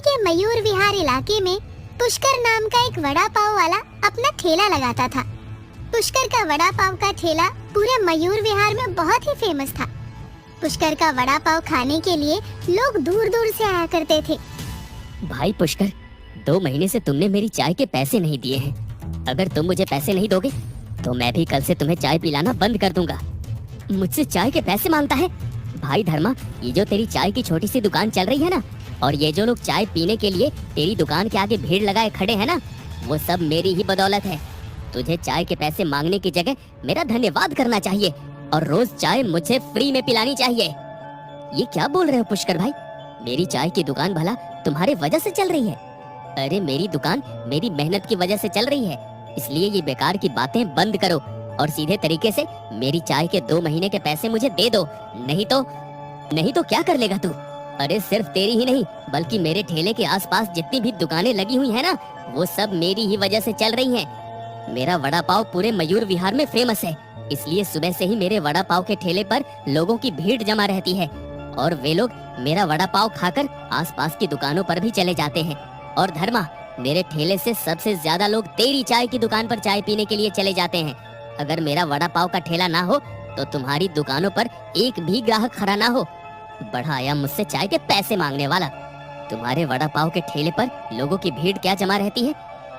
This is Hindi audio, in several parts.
के मयूर विहार इलाके में पुष्कर नाम का एक वड़ा पाव वाला अपना ठेला लगाता था। पुष्कर का वड़ा पाव का ठेला पूरे मयूर विहार में बहुत ही फेमस था। पुष्कर का वड़ा पाव खाने के लिए लोग दूर दूर से आया करते थे। भाई पुष्कर, 2 महीने से तुमने मेरी चाय के पैसे नहीं दिए हैं। अगर तुम मुझे पैसे नहीं दोगे तो मैं भी कल से तुम्हें चाय पिलाना बंद कर दूंगा। मुझसे चाय के पैसे मांगता है? भाई धर्मा, ये जो तेरी चाय की छोटी सी दुकान चल रही है ना, और ये जो लोग चाय पीने के लिए तेरी दुकान के आगे भीड़ लगाए खड़े हैं ना, वो सब मेरी ही बदौलत है। तुझे चाय के पैसे मांगने की जगह मेरा धन्यवाद करना चाहिए और रोज चाय मुझे फ्री में पिलानी चाहिए। ये क्या बोल रहे हो पुष्कर भाई? मेरी चाय की दुकान भला तुम्हारे वजह से चल रही है? अरे मेरी दुकान मेरी मेहनत की वजह से चल रही है, इसलिए ये बेकार की बातें बंद करो और सीधे तरीके से मेरी चाय के 2 महीने के पैसे मुझे दे दो। नहीं तो क्या कर लेगा तू? अरे सिर्फ तेरी ही नहीं बल्कि मेरे ठेले के आसपास जितनी भी दुकानें लगी हुई है ना, वो सब मेरी ही वजह से चल रही हैं। मेरा वड़ा पाव पूरे मयूर विहार में फेमस है, इसलिए सुबह से ही मेरे वड़ा पाव के ठेले पर लोगों की भीड़ जमा रहती है और वे लोग मेरा वड़ा पाव खाकर आसपास की दुकानों पर भी चले जाते हैं। और धर्मा, मेरे ठेले से सबसे ज्यादा लोग तेरी चाय की दुकान पर चाय पीने के लिए चले जाते हैं। अगर मेरा वड़ा पाव का ठेला ना हो तो तुम्हारी दुकानों पर एक भी ग्राहक खड़ा ना हो। बड़ा आया मुझसे चाय के पैसे मांगने वाला। तुम्हारे वड़ा पाव के ठेले पर लोगों की भीड़ क्या जमा रहती है?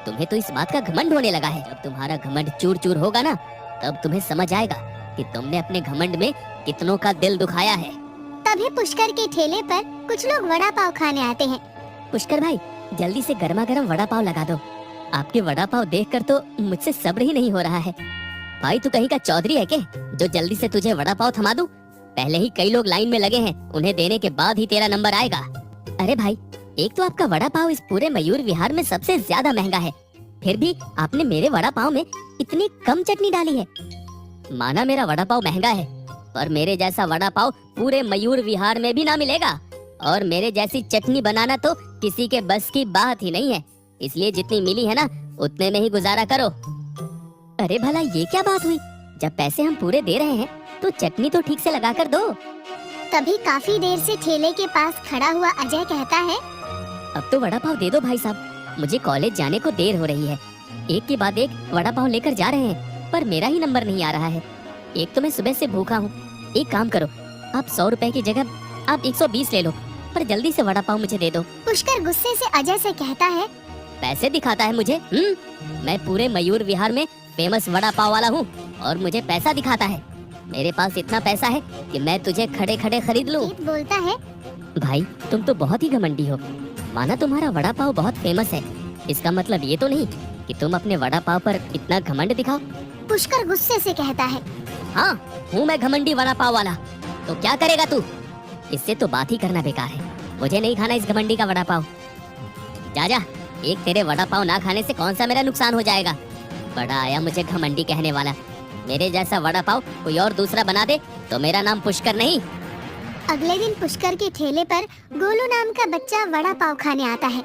तुम्हें तो इस बात का घमंड होने लगा है। जब तुम्हारा घमंड चूर चूर होगा ना, तब तुम्हें समझ आएगा कि तुमने अपने घमंड में कितनों का दिल दुखाया है। तभी पुष्कर के ठेले पर कुछ लोग वड़ा पाव खाने आते हैं। पुष्कर भाई, जल्दी से गर्मा गर्म वड़ा पाव लगा दो। आपके वड़ा पाव देखकर तो मुझसे सब्र ही नहीं हो रहा है। भाई तू कहीं का चौधरी है क्या जो जल्दी से तुझे वड़ा पाव थमा दूं? पहले ही कई लोग लाइन में लगे हैं, उन्हें देने के बाद ही तेरा नंबर आएगा। अरे भाई, एक तो आपका वड़ा पाव इस पूरे मयूर विहार में सबसे ज्यादा महंगा है, फिर भी आपने मेरे वड़ा पाव में इतनी कम चटनी डाली है। माना मेरा वड़ा पाव महंगा है, पर मेरे जैसा वड़ा पाव पूरे मयूर विहार में भी ना मिलेगा, और मेरे जैसी चटनी बनाना तो किसी के बस की बात ही नहीं है। इसलिए जितनी मिली है ना, उतने में ही गुजारा करो। अरे भला ये क्या बात हुई? जब पैसे हम पूरे दे रहे हैं तो चटनी तो ठीक से लगा कर दो। तभी काफी देर से ठेले के पास खड़ा हुआ अजय कहता है, अब तो वड़ा पाव दे दो भाई साहब, मुझे कॉलेज जाने को देर हो रही है। एक के बाद एक वड़ा पाव लेकर जा रहे हैं, पर मेरा ही नंबर नहीं आ रहा है। एक तो मैं सुबह से भूखा हूँ। एक काम करो, आप 100 रुपए की जगह आप 120 ले लो, पर जल्दी से वड़ा पाव मुझे दे दो। पुष्कर गुस्से से अजय से कहता है, पैसे दिखाता है मुझे? मैं पूरे मयूर विहार में फेमस वड़ा पाव वाला हूँ और मुझे पैसा दिखाता है। मेरे पास इतना पैसा है कि मैं तुझे खड़े खड़े खरीद लूँ। बोलता है, भाई तुम तो बहुत ही घमंडी हो। माना तुम्हारा वड़ा पाव बहुत फेमस है, इसका मतलब ये तो नहीं कि तुम अपने वड़ा पाव पर इतना घमंड दिखाओ। पुष्कर गुस्से से कहता है, हाँ हूँ मैं घमंडी वड़ा पाव वाला। तो क्या करेगा तू? इससे तो बात ही करना बेकार है। मुझे नहीं खाना इस घमंडी का वड़ा पाव। जा जा, एक तेरे वड़ा पाव ना खाने से कौन सा मेरा नुकसान हो जाएगा? बड़ा आया मुझे घमंडी कहने वाला। मेरे जैसा वड़ा पाव कोई और दूसरा बना दे तो मेरा नाम पुष्कर नहीं। अगले दिन पुष्कर के ठेले पर गोलू नाम का बच्चा वड़ा पाव खाने आता है।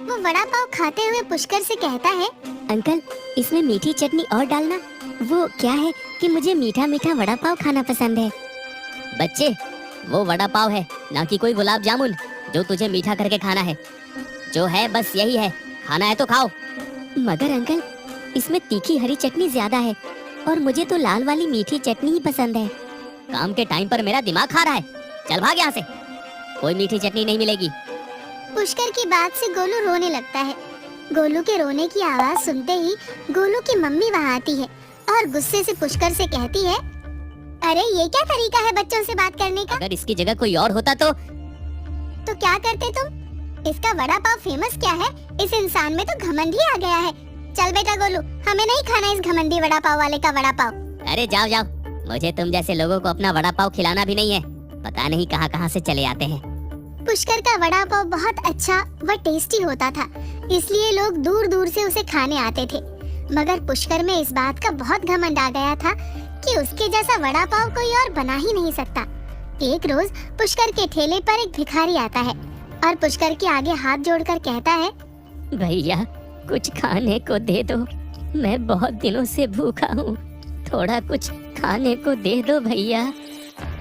वो वड़ा पाव खाते हुए पुष्कर से कहता है, अंकल इसमें मीठी चटनी और डालना। वो क्या है कि मुझे मीठा मीठा वड़ा पाव खाना पसंद है। बच्चे, वो वड़ा पाव है, ना कि कोई गुलाब जामुन जो तुझे मीठा करके खाना है। जो है बस यही है, खाना है तो खाओ। मगर अंकल, इसमें तीखी हरी चटनी ज्यादा है और मुझे तो लाल वाली मीठी चटनी ही पसंद है। काम के टाइम पर मेरा दिमाग खा रहा है, चल भाग यहाँ से। कोई मीठी चटनी नहीं मिलेगी। पुष्कर की बात से गोलू रोने लगता है। गोलू के रोने की आवाज सुनते ही गोलू की मम्मी वहाँ आती है और गुस्से से पुष्कर से कहती है, अरे ये क्या तरीका है बच्चों से बात करने का? अगर इसकी जगह कोई और होता तो क्या करते तुम? इसका वड़ा पाव फेमस क्या है, इस इंसान में तो घमंड ही आ गया है। चल बेटा गोलू, हमें नहीं खाना इस घमंडी वड़ा पाव वाले का वड़ा पाव। अरे जाओ जाओ, मुझे तुम जैसे लोगों को अपना वड़ा पाव खिलाना भी नहीं है। पता नहीं कहाँ कहाँ से चले आते हैं। पुष्कर का वड़ा पाव बहुत अच्छा व टेस्टी होता था, इसलिए लोग दूर दूर से उसे खाने आते थे। मगर पुष्कर में इस बात का बहुत घमंड आ गया था कि उसके जैसा वड़ा पाव कोई और बना ही नहीं सकता। एक रोज पुष्कर के ठेले पर एक भिखारी आता है और पुष्कर के आगे हाथ जोड़कर कहता है, भैया कुछ खाने को दे दो, मैं बहुत दिनों से भूखा हूँ, थोड़ा कुछ खाने को दे दो भैया।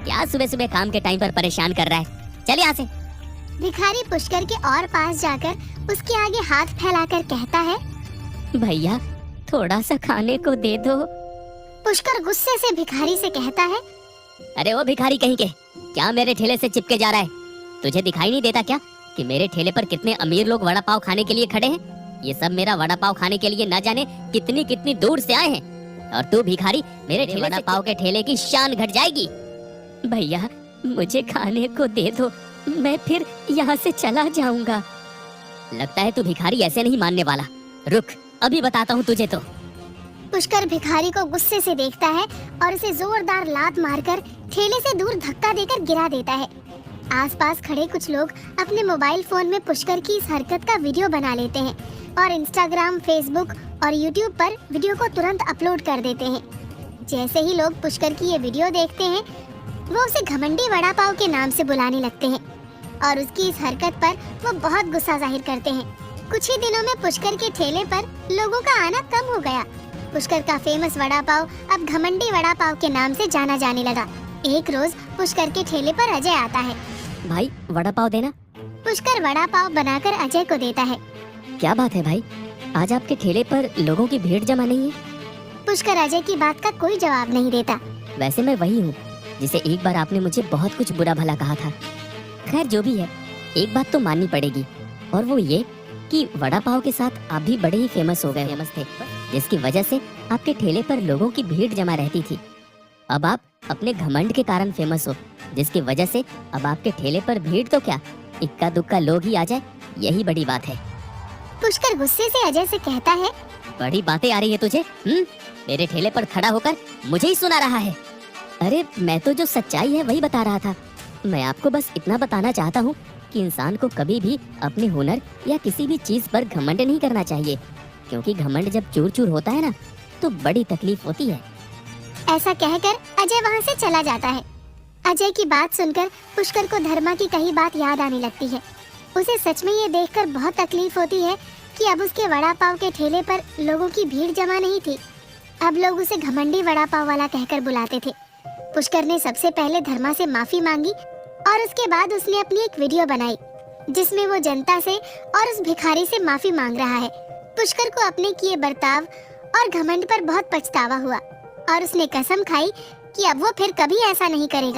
क्या सुबह सुबह काम के टाइम पर परेशान कर रहा है? चल यहाँ से। भिखारी पुष्कर के और पास जाकर उसके आगे हाथ फैलाकर कहता है, भैया थोड़ा सा खाने को दे दो। पुष्कर गुस्से से भिखारी से कहता है, अरे वो भिखारी कहीं के, क्या मेरे ठेले से चिपके जा रहा है? तुझे दिखाई नहीं देता क्या कि मेरे ठेले पर कितने अमीर लोग वड़ा पाव खाने के लिए खड़े हैं? ये सब मेरा वड़ा पाव खाने के लिए न जाने कितनी कितनी दूर से आए हैं, और तू भिखारी मेरे ठेले वड़ा पाव के ठेले की शान घट जाएगी। भैया मुझे खाने को दे दो, मैं फिर यहाँ से चला जाऊंगा। लगता है तू भिखारी ऐसे नहीं मानने वाला। रुक, अभी बताता हूँ तुझे तो। पुष्कर भिखारी को गुस्से से देखता है और उसे जोरदार लात मारकर ठेले से दूर धक्का देकर गिरा देता है। आसपास खड़े कुछ लोग अपने मोबाइल फोन में पुष्कर की इस हरकत का वीडियो बना लेते हैं और इंस्टाग्राम, फेसबुक और यूट्यूब पर वीडियो को तुरंत अपलोड कर देते हैं। जैसे ही लोग पुष्कर की ये वीडियो देखते हैं, वो उसे घमंडी वड़ा पाव के नाम से बुलाने लगते हैं और उसकी इस हरकत पर वो बहुत गुस्सा जाहिर करते हैं। कुछ ही दिनों में पुष्कर के ठेले पर लोगों का आना कम हो गया। पुष्कर का फेमस वड़ा पाव अब घमंडी वड़ा पाव के नाम से जाना जाने लगा। एक रोज पुष्कर के ठेले पर अजय आता है। भाई वड़ा पाव देना। पुष्कर वड़ा पाव बनाकर अजय को देता है। क्या बात है भाई, आज आपके ठेले पर लोगों की भीड़ जमा नहीं है? पुष्कर अजय की बात का कोई जवाब नहीं देता। वैसे मैं वही हूँ जिसे एक बार आपने मुझे बहुत कुछ बुरा भला कहा था। खैर जो भी है, एक बात तो माननी पड़ेगी, और वो ये कि वड़ा पाव के साथ आप भी बड़े ही फेमस थे, जिसकी वजह से आपके ठेले पर लोगों की भीड़ जमा रहती थी। अब आप अपने घमंड के कारण फेमस हो, जिसकी वजह से अब आपके ठेले पर भीड़ तो क्या, इक्का दुक्का लोग ही आ जाए, यही बड़ी बात है। पुष्कर गुस्से से अजय से कहता है, बड़ी बातें आ रही है तुझे? मेरे ठेले पर खड़ा होकर मुझे ही सुना रहा है। अरे मैं तो जो सच्चाई है वही बता रहा था। मैं आपको बस इतना बताना चाहता हूँ कि इंसान को कभी भी अपने हुनर या किसी भी चीज पर घमंड नहीं करना चाहिए, क्योंकि घमंड जब चूर चूर होता है ना, तो बड़ी तकलीफ होती है। ऐसा कहकर अजय वहाँ से चला जाता है। अजय की बात सुनकर पुष्कर को धर्मा की कही बात याद आने लगती है। उसे सच में ये देखकर बहुत तकलीफ होती है कि अब उसके वड़ा पाव के ठेले पर लोगों की भीड़ जमा नहीं थी। अब लोग उसे घमंडी वड़ा पाव वाला कहकर बुलाते थे। पुष्कर ने सबसे पहले धर्मा से माफी मांगी और उसके बाद उसने अपनी एक वीडियो बनाई जिसमें वो जनता से और उस भिखारी से माफी मांग रहा है। पुष्कर को अपने किए बर्ताव और घमंड पर बहुत पछतावा हुआ और उसने कसम खाई कि अब वो फिर कभी ऐसा नहीं करेगा।